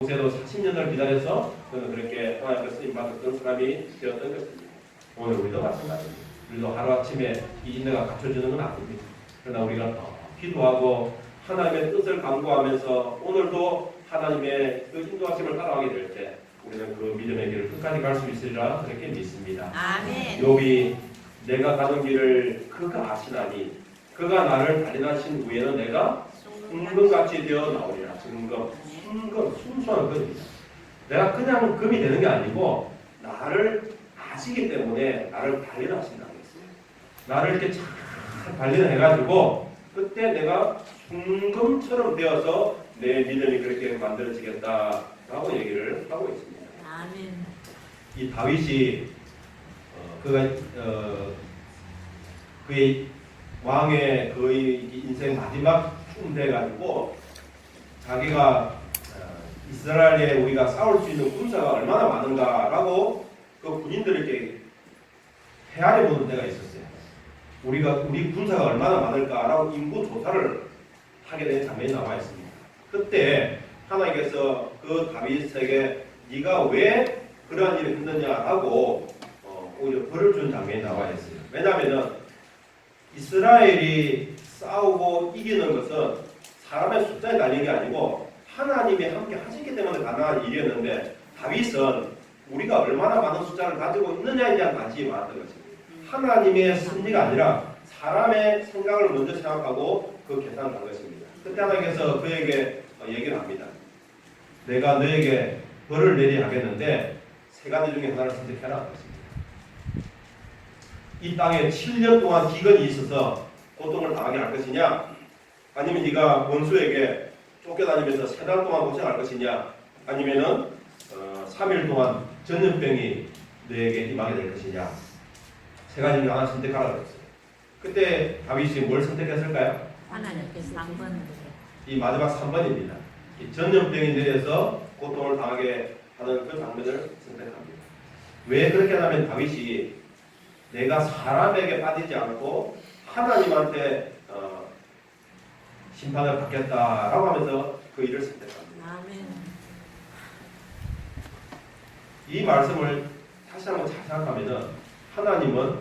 모세도 40년을 기다려서 그는 그렇게 하나님께 쓰임받았던 사람이 되었던 것입니다. 오늘 우리도 마찬가지입니다. 우리도 하루아침에 이 인내가 갖춰지는 건 아닙니다. 그러나 우리가 더 기도하고 하나님의 뜻을 강구하면서 오늘도 하나님의 그 인도하심을 따라가게 될 때 우리는 그 믿음의 길을 끝까지 갈 수 있으리라 그렇게 믿습니다. 아멘. 욥이 내가 가는 길을 그가 아시나니 그가 나를 단련하신 후에는 내가 순금같이 되어 나오리라. 순금, 순수한 금입니다. 내가 그냥 금이 되는 게 아니고 나를 아시기 때문에 나를 단련하신다고 했어요. 나를 이렇게 잘 단련해가지고 그때 내가 순금처럼 되어서 내 믿음이 그렇게 만들어지겠다라고 얘기를 하고 있습니다. 아멘. 이 다윗이 그의 왕의 거의 인생 마지막 쯤 돼가지고 자기가 이스라엘에 우리가 싸울 수 있는 군사가 얼마나 많은가라고 그 군인들에게 헤아려 보는 때가 있었어요. 우리 군사가 얼마나 많을까라고 인구 조사를 하게 된 장면이 나와 있습니다. 그때 하나님께서 그 다윗에게 네가 왜 그러한 일을 했느냐라고 오히려 벌을 준 장면이 나와 있어요. 왜냐하면은 이스라엘이 싸우고 이기는 것은 사람의 숫자에 달린 게 아니고 하나님이 함께 하시기 때문에 가능한 일이었는데 다윗은 우리가 얼마나 많은 숫자를 가지고 있느냐에 대한 관심이 많았던 것입니다. 하나님의 승리가 아니라 사람의 생각을 먼저 생각하고 그 계산을 한 것입니다. 그때 하나님께서 그에게 얘기를 합니다. 내가 너에게 벌을 내리게 하겠는데 세 가지 중에 하나를 선택해라. 이 땅에 7년 동안 기근이 있어서 고통을 당하게 할 것이냐, 아니면 네가 원수에게 쫓겨다니면서 3달 동안 고생할 것이냐, 아니면은 3일 동안 전염병이 너에게 임하게 될 것이냐. 세 가지 중에 하나 선택하라 그랬어요. 그때 다윗이 뭘 선택했을까요? 하나님께서 3번. 이 마지막 3번입니다. 전염병이 내려서 고통을 당하게 하는 그 장면을 선택합니다. 왜 그렇게 하냐면 다윗이 내가 사람에게 빠지지 않고 하나님한테 심판을 받겠다라고 하면서 그 일을 선택합니다. 아멘. 이 말씀을 다시 한번 잘 생각하면은 하나님은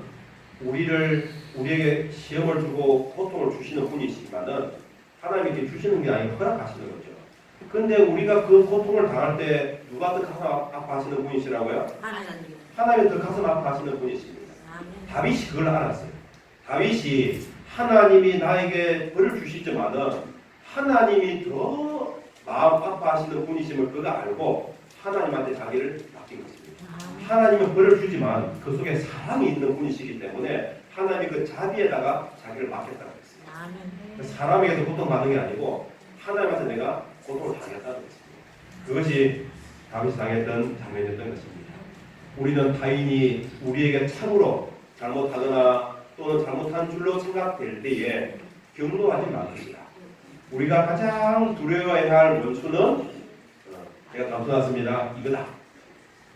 우리에게 시험을 주고 고통을 주시는 분이시지만은 하나님이 이렇게 주시는 게 아니고 허락하시는 거죠. 근데 우리가 그 고통을 당할 때 누가 더 가슴 아파하시는 분이시라고요? 하나님. 하나님이 더 가슴 아파하시는 분이십니다. 아멘. 다윗이 그걸 알았어요. 다윗이 하나님이 나에게 벌을 주시지만은 하나님이 더 마음 아파하시는 분이심을 그가 알고 하나님한테 자기를 맡긴 것입니다. 아멘. 하나님은 벌을 주지만 그 속에 사랑이 있는 분이시기 때문에 하나님이 그 자비에다가 자기를 맡겼다고 했습니다. 아멘. 사람에게서 고통받는 게 아니고 하나님한테 내가 고통을 당했다는 것입니다. 그것이 다윗이 당했던 장면이었던 것입니다. 우리는 타인이 우리에게 참으로 잘못하거나 또는 잘못한 줄로 생각될 때에 경로하지 말읍시다. 우리가 가장 두려워해야 할 원수는 제가 감춰놨습니다. 이거다.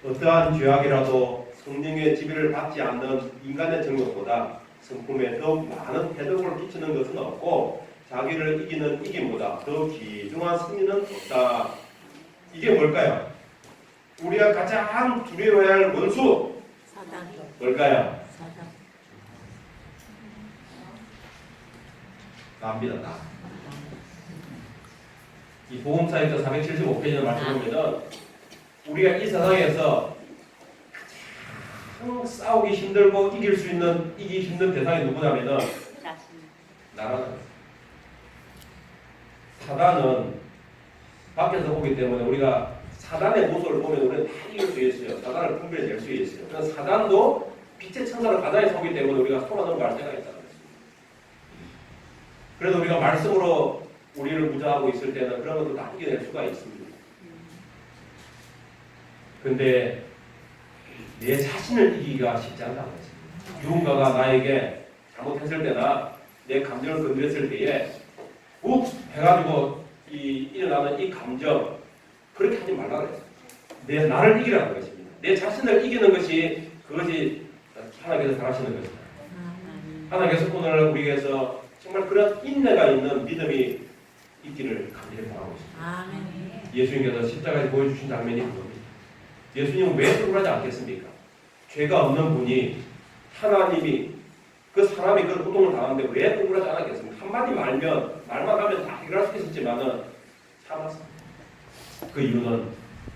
어떠한 죄악이라도 성령의 지배를 받지 않는 인간의 정욕보다 성품에 더욱 많은 해독을 끼치는 것은 없고 자기를 이기는 이김보다 더 귀중한 승리는 없다. 이게 뭘까요? 우리가 가장 두려워해야 할 원수 사단. 뭘까요? 사단. 나입니다. 나. 이 복음사역서 475페이지를 말씀보면 우리가 이 세상에서 가장 싸우기 힘들고 이기기 힘든 대상이 누구냐면은 나라는 거예요. 사단은 밖에서 보기 때문에 우리가 사단의 모습을 보면 우리는 다 이길 수 있어요. 사단을 분별해낼 수 있어요. 그래서 사단도 빛의 천사를 가장에 서기 때문에 우리가 속아놓은 갈 때가 있다는 것입니다. 그래서 우리가 말씀으로 우리를 무장하고 있을 때는 그런 것도 다 이겨낼 수가 있습니다. 근데 내 자신을 이기기가 쉽지 않다는 것입니다. 누군가가 나에게 잘못했을 때나 내 감정을 건드렸을 때에 욱 해가지고 일어나는 이 감정 그렇게 하지 말라 그랬어요. 나를 이기라는 것입니다. 내 자신을 이기는 것이 그것이 하나님께서 잘하시는 것입니다. 하나님께서 오늘 우리에게서 정말 그런 인내가 있는 믿음이 있기를 간절히 바라고 있습니다. 아멘. 예수님께서 십자가에 보여주신 장면이 그겁니다. 예수님은 왜 억울하지 않겠습니까? 죄가 없는 분이 하나님이 그 사람이 그런 고통을 당하는데 왜 억울하지 않았겠습니까? 한마디 말만 하면 다 해결할 수 있었지만은 참았습니다. 그 이유는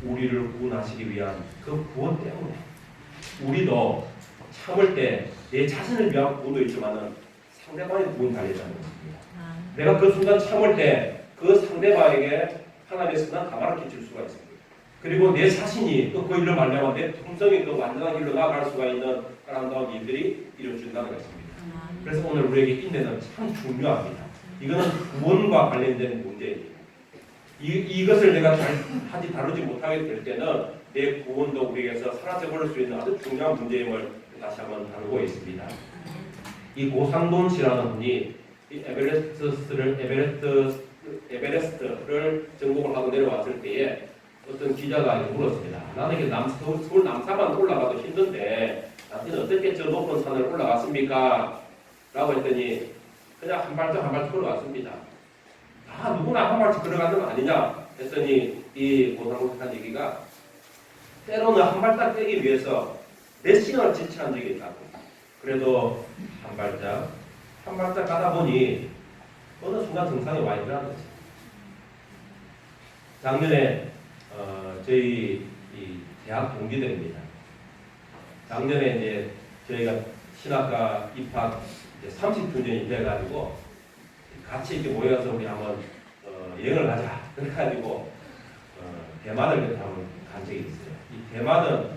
우리를 구원하시기 위한 그 구원 때문에 우리도 참을 때 내 자신을 위한 구원도 있지만은 상대방의 구원이 달려있다는 것입니다. 내가 그 순간 참을 때 그 상대방에게 하나님의 선한 가마를 끼칠 수가 있습니다. 그리고 내 자신이 또 그 일로 말미암아 내 품성이 또 완전한 길로 나아갈 수가 있는 아름다운 일들이 이루어진다는 것입니다. 그래서 오늘 우리에게 인내는 참 중요합니다. 이거는 구원과 관련된 문제입니다. 이것을 내가 잘 다루지 못하게 될 때는 내 구원도 우리에게서 사라져버릴 수 있는 아주 중요한 문제임을 다시 한번 다루고 있습니다. 이 고상돈 씨라는 분이 이 에베레스트를 정복을 하고 내려왔을 때에 어떤 기자가 물었습니다. 나는 이게 서울 남산만 올라가도 힘든데 당신은 어떻게 저 높은 산을 올라갔습니까? 라고 했더니 그냥 한 발짝 한 발짝 걸어갔습니다. 누구나 한 발짝 걸어가는 거 아니냐 했더니 이 고상돈이 한 얘기가 때로는 한 발짝 떼기 위해서 몇 시간을 지체한 적이 있다고. 그래도 한 발짝 가다 보니 어느 순간 정상에 와 있더라는 거죠. 작년에 저희 이 대학 동기들입니다. 작년에 이제 저희가 신학과 입학 30주년이 돼가지고 같이 이렇게 모여서 우리 한번 여행을 가자. 그래가지고 대만을 한번 간 적이 있어요. 이 대만은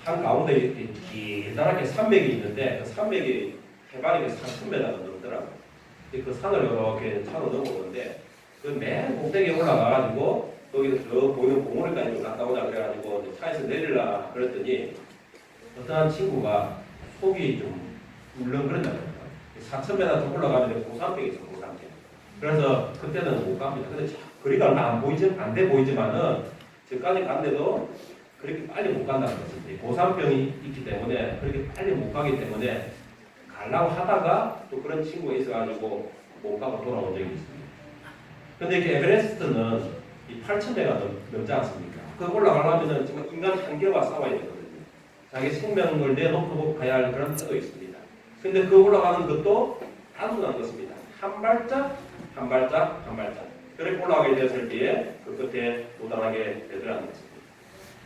한 가운데 이렇게 길다랗게 산맥이 있는데 그 산맥이 해발이 4,000m가 넘더라고요. 그 산을 이렇게 차로 넘어오는데 그 맨 꼭대기에 올라가가지고 거기서 저 보이는 공원까지 좀 갔다 오자 그래가지고 차에서 내리려 그랬더니 어떤 친구가 속이 좀 울렁거린다고 해요. 4,000m 좀 올라가면 고산병이 있어, 고산병. 그래서 그때는 못 갑니다. 근데 거리가 얼마 안 돼 보이지만은 저까지 갔는데도 그렇게 빨리 못 간다는 것입니다. 고산병이 있기 때문에 그렇게 빨리 못 가기 때문에 가려고 하다가 또 그런 친구가 있어가지고 못 가고 돌아온 적이 있습니다. 근데 이렇게 에베레스트는 이 8,000배가 넘지 않습니까? 그 올라가려면 정말 인간 한계와 싸워야 되거든요. 자기 생명을 내놓고 가야 할 그런 때도 있습니다. 근데 그 올라가는 것도 단순한 것입니다. 한 발짝, 한 발짝, 한 발짝. 그렇게 올라가게 되었을 때에 그 끝에 도달하게 되더라는 것입니다.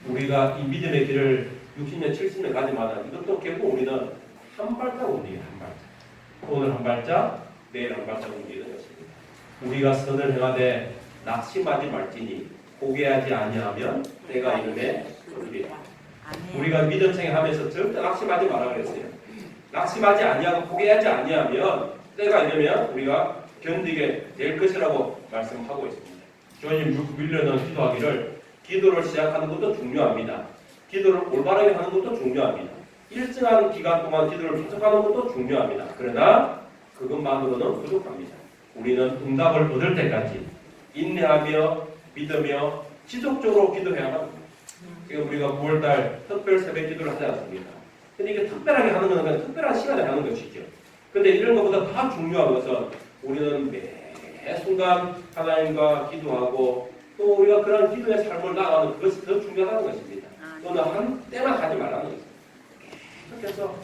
우리가 이 믿음의 길을 60년, 70년 가지만 이것도 결국 우리는 한 발짝 움직여요. 한 발짝. 오늘 한 발짝, 내일 한 발짝 움직이는 것입니다. 우리가 선을 행하되 낙심하지 말지니 포기하지 아니하면 때가 이르매 그리리라. 우리가 믿음 생활하면서 절대 낙심하지 말라 그랬어요. 낙심하지 아니하고 포기하지 아니하면 때가 이르면 우리가 견디게 될 것이라고 말씀하고 있습니다. 조지 윌러는 기도하기를 기도를 시작하는 것도 중요합니다. 기도를 올바르게 하는 것도 중요합니다. 일정한 기간 동안 기도를 계속하는 것도 중요합니다. 그러나 그것만으로는 부족합니다. 우리는 응답을 얻을 때까지 인내하며 믿으며 지속적으로 기도해야 합니다. 지금 우리가 9월달 특별 새벽 기도를 하지 않습니까? 근데 이게 특별하게 하는 것은 그냥 특별한 시간에 하는 것이죠. 근데 이런 것보다 다 중요한 것은 우리는 매 순간 하나님과 기도하고 또 우리가 그런 기도의 삶을 나아가는 그것이 더 중요하다는 것입니다. 또는 한 때만 하지 말라는 것입니다. 계속해서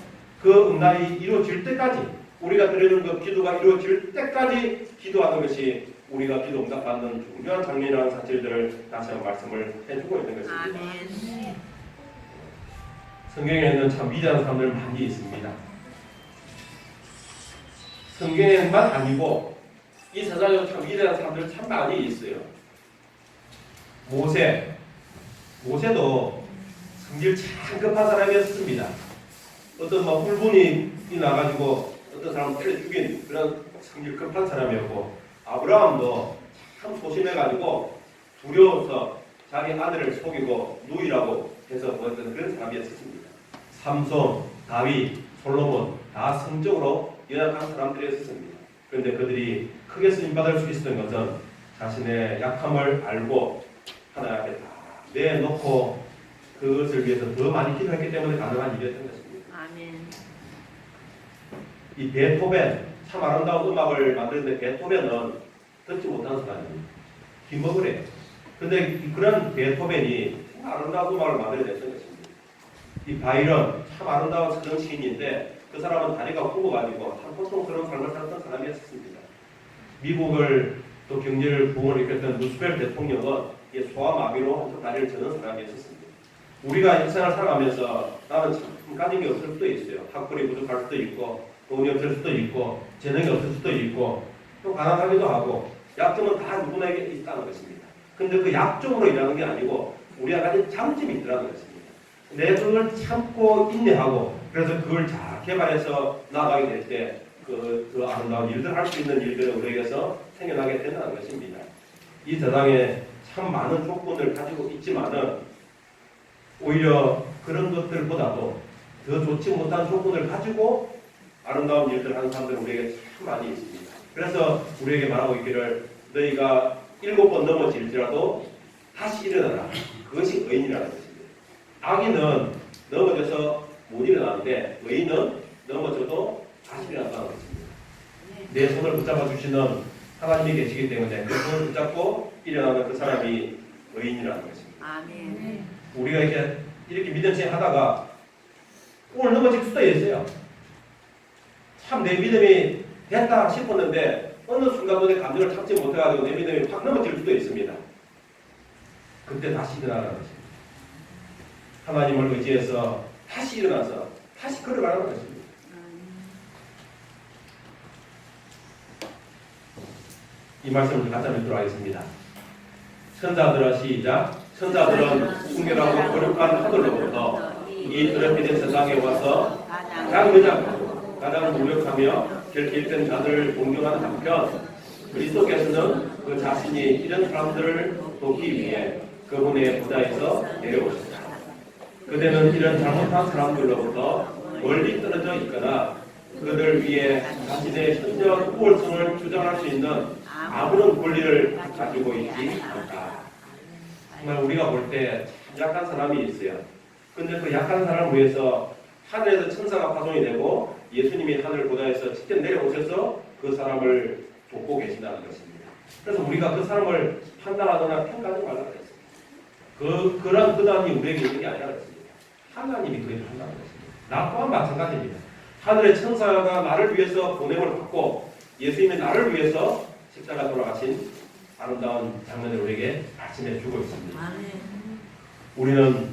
그 응답이 이루어질 때까지 우리가 드리는 그 기도가 이루어질 때까지 기도하는 것이 우리가 기도 응답받는 중요한 장면이라는 사실들을 다시 한번 말씀을 해주고 있는 것입니다. 아멘. 성경에는 참 위대한 사람들 많이 있습니다. 성경에만 아니고 이 세상에도 참 위대한 사람들 참 많이 있어요. 모세도 성질 참 급한 사람이었습니다. 어떤 훌분이 나가지고 어떤 사람을 때려 죽인 그런 성질 급한 사람이었고, 아브라함도 참 소심해가지고 두려워서 자기 아들을 속이고 누이라고 해서 보냈던 그런 사람이었습니다. 삼손, 다윗, 솔로몬 다 성적으로 연약한 사람들이었습니다. 그런데 그들이 크게 쓰임받을 수 있었던 것은 자신의 약함을 알고 하나님 앞에 다 내놓고 그것을 위해서 더 많이 기도했기 때문에 가능한 일이었던 것입니다. 아멘. 이 베토벤, 참 아름다운 음악을 만드는데 베토벤은 듣지 못하는 사람이 김버그래요. 근데 그런 베토벤이 참 아름다운 음악을 만들어냈던 것입니다. 이 바이런 참 아름다운 서정 시인인데 그 사람은 다리가 굽어가지고 참 고통스러운 삶을 살았던 사람이었습니다. 미국을 또 경제를 부흥을 일으켰던 루스벨트 대통령은 소아마비로 한쪽 다리를 저는 사람이었습니다. 우리가 일생을 살아가면서 나는 참 가진 게 없을 수도 있어요. 학벌이 부족할 수도 있고 돈이 없을 수도 있고 재능이 없을 수도 있고 또 가난하기도 하고 약점은 다 누구나에게 있다는 것입니다. 근데 그 약점으로 일하는 게 아니고 우리가 가진 장점이 있더라는 것입니다. 내 그걸 참고 인내하고 그래서 그걸 잘 개발해서 나아가게 될 때 그 아름다운 일들 할 수 있는 일들을 우리에게서 생겨나게 된다는 것입니다. 이 세상에 참 많은 조건을 가지고 있지만은 오히려 그런 것들보다도 더 좋지 못한 조건을 가지고 아름다운 일들을 하는 사람들은 우리에게 참 많이 있습니다. 그래서 우리에게 말하고 있기를 너희가 7번 넘어질지라도 다시 일어나라. 그것이 의인이라는 것입니다. 악인은 넘어져서 못 일어나는데 의인은 넘어져도 다시 일어난다는 것입니다. 내 손을 붙잡아 주시는 하나님이 계시기 때문에 그 손을 붙잡고 일어나는 그 사람이 의인이라는 것입니다. 아멘. 우리가 이렇게 믿음 생활 하다가 오늘 넘어질 수도 있어요. 참 내 믿음이 됐다 싶었는데 어느 순간도 내 감정을 참지 못해가지고 내 믿음이 확 넘어질 수도 있습니다. 그때 다시 일어나는 것입니다. 하나님을 의지해서 다시 일어나서 다시 걸어가는 것입니다. 이 말씀을 같이 읽도록 하겠습니다. 천사들아 시작. 천사들은 순결하고 거룩한 하늘로부터 이 더럽혀진 세상에 와서 가장 의젓하고 가장 노력하며 결핍된 자들을 공경하는 한편 그리스도께서는 그 자신이 이런 사람들을 돕기 위해 그분의 보좌에서 내려오셨다. 그대는 이런 잘못한 사람들로부터 멀리 떨어져 있거나 그들 위해 자신의 현저한 우월성을 주장할 수 있는 아무런 권리를 가지고 있지 않다. 정말 우리가 볼 때 약한 사람이 있어요. 근데 그 약한 사람을 위해서 하늘에서 천사가 파송이 되고 예수님이 하늘 보좌에서 직접 내려오셔서 그 사람을 돕고 계신다는 것입니다. 그래서 우리가 그 사람을 판단하거나 평가하지 말라고 했습니다. 그런 근한이 우리에게 있는 게 아니라 그랬습니다. 하나님이 그에 판단하는 것입니다. 나 또한 마찬가지입니다. 하늘의 천사가 나를 위해서 보냄을 받고 예수님이 나를 위해서 십자가 돌아가신 아름다운 장면을 우리에게 말씀해 주고 있습니다. 아멘. 우리는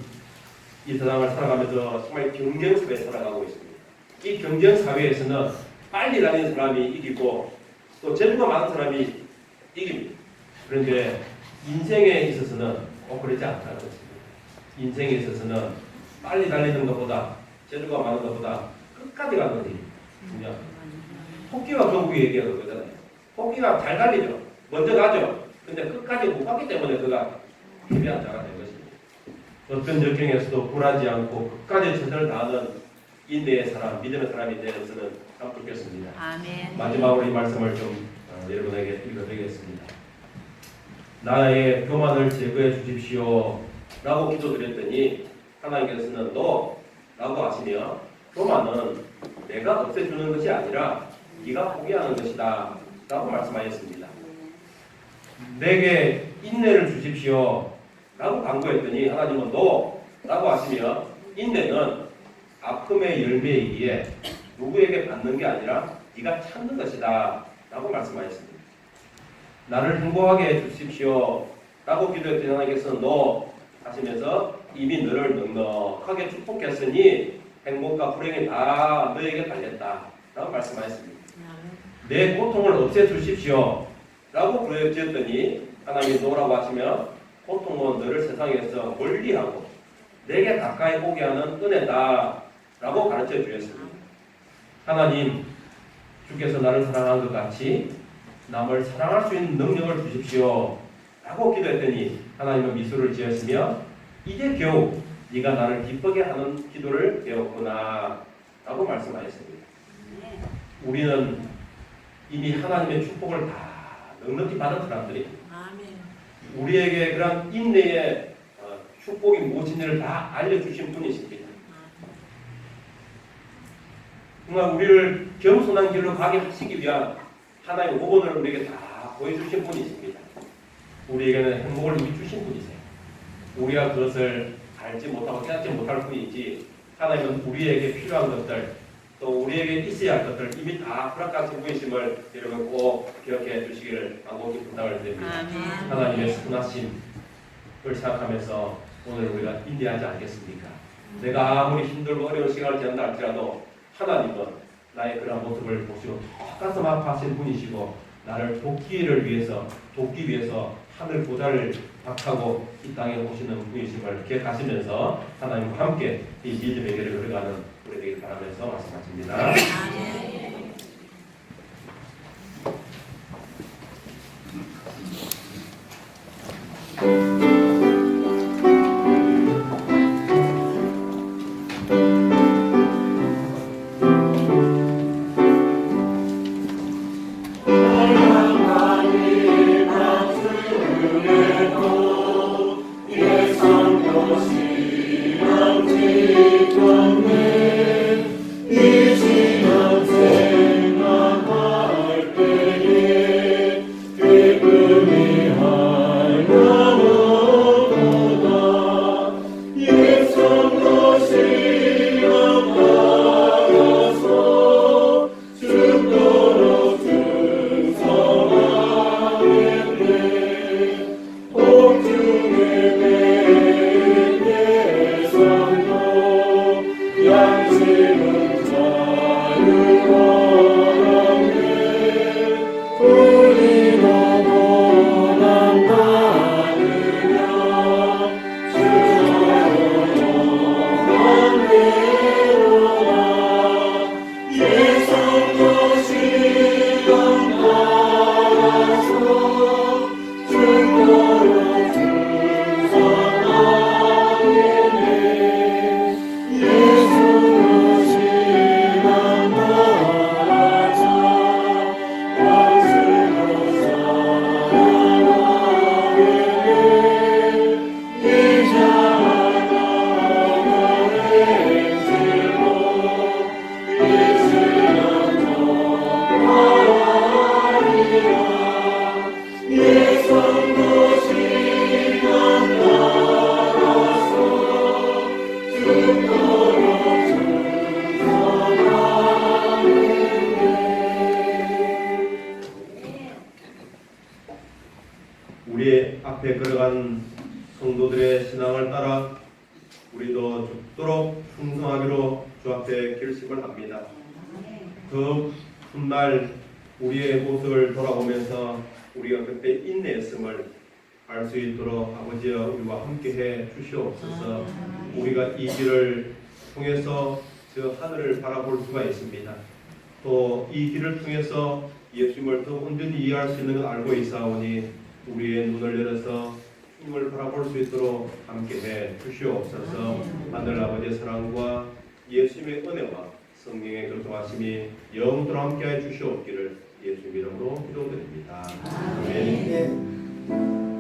이 세상을 살아가면서 정말 경쟁 사회에 살아가고 있습니다. 이 경쟁 사회에서는 빨리 다니는 사람이 이기고 또 재주가 많은 사람이 이깁니다. 그런데 인생에 있어서는 꼭 그렇지 않다는 것입니다. 인생에 있어서는 빨리 달리는 것보다 재주가 많은 것보다 끝까지 가는 것이 중요합니다. 토끼와 거북이 얘기하는 거잖아요. 토끼가 잘 달리죠. 먼저 가죠. 근데 끝까지 못 갔기 때문에 그가 패배한 자가 된 것입니다. 어떤 역경에서도 굴하지 않고 끝까지 최선을 다하는 인내의 사람, 믿음의 사람이 되어서는 참 좋겠습니다. 아멘. 마지막으로 이 말씀을 좀 여러분에게 읽어드리겠습니다. 나의 교만을 제거해 주십시오 라고 기도드렸더니 하나님께서는 너 라고 하시며 교만은 내가 없애주는 것이 아니라 네가 포기하는 것이다 라고 말씀하셨습니다. 내게 인내를 주십시오 라고 강구했더니 하나님은 너 라고 하시며 인내는 아픔의 열매이기에 누구에게 받는 게 아니라 네가 찾는 것이다 라고 말씀하셨습니다. 나를 행복하게 해주십시오 라고 기도했더니 하나님께서는 너 하시면서 이미 너를 넉넉하게 축복했으니 행복과 불행이 다 너에게 달렸다 라고 말씀하셨습니다. 내 고통을 없애주십시오 라고 부르짖었더니 하나님이 노라고 하시며 고통은 너를 세상에서 멀리하고 내게 가까이 오게 하는 은혜다 라고 가르쳐 주셨습니다. 하나님 주께서 나를 사랑한 것 같이 남을 사랑할 수 있는 능력을 주십시오 라고 기도했더니 하나님은 미소를 지으시며 이제 겨우 네가 나를 기쁘게 하는 기도를 배웠구나 라고 말씀하셨습니다. 우리는 이미 하나님의 축복을 다 넉넉히 받은 사람들이 우리에게 그런 인내의 축복이 무엇인지를 다 알려주신 분이십니다. 정말 우리를 겸손한 길로 가게 하시기 위한 하나님의 후본을 우리에게 다 보여주신 분이십니다. 우리에게는 행복을 이미 주신 분이세요. 우리가 그것을 알지 못하고 깨닫지 못할 뿐이지 하나님은 우리에게 필요한 것들 또 우리에게 있어야 할 것들 이미 다 허락하신 분이심을 여러분 꼭 기억해 주시기를 간곡히 부탁을 드립니다. 아멘. 하나님의 선하심을 생각하면서 오늘 우리가 인내하지 않겠습니까? 내가 아무리 힘들고 어려운 시간을 지난다 할지라도 하나님은 나의 그런 모습을 보시고 가슴 아파하신 분이시고 나를 돕기 위해서 하늘 보좌를 박하고 이 땅에 오시는 분이심을 기억하시면서 하나님과 함께 이 믿음의 길을 걸어가는 우리 되길 바라면서 말씀하십니다. 아멘. 우리 앞에 걸어간 성도들의 신앙을 따라 우리도 죽도록 충성하기로 주 앞에 결심을 합니다. 그 훗날 우리의 모습을 돌아보면서 우리가 그때 인내했음을 알 수 있도록 아버지여 우리와 함께해 주시옵소서. 우리가 이 길을 통해서 저 하늘을 바라볼 수가 있습니다. 또 이 길을 통해서 예수님을 더 온전히 이해할 수 있는 걸 알고 있사오니 우리의 눈을 열어서 주님을 바라볼 수 있도록 함께해 주시옵소서. 하늘 아버지의 사랑과 예수님의 은혜와 성령의 교통하심이 영원토록 함께해 주시옵기를 예수님 이름으로 기도드립니다. 아멘.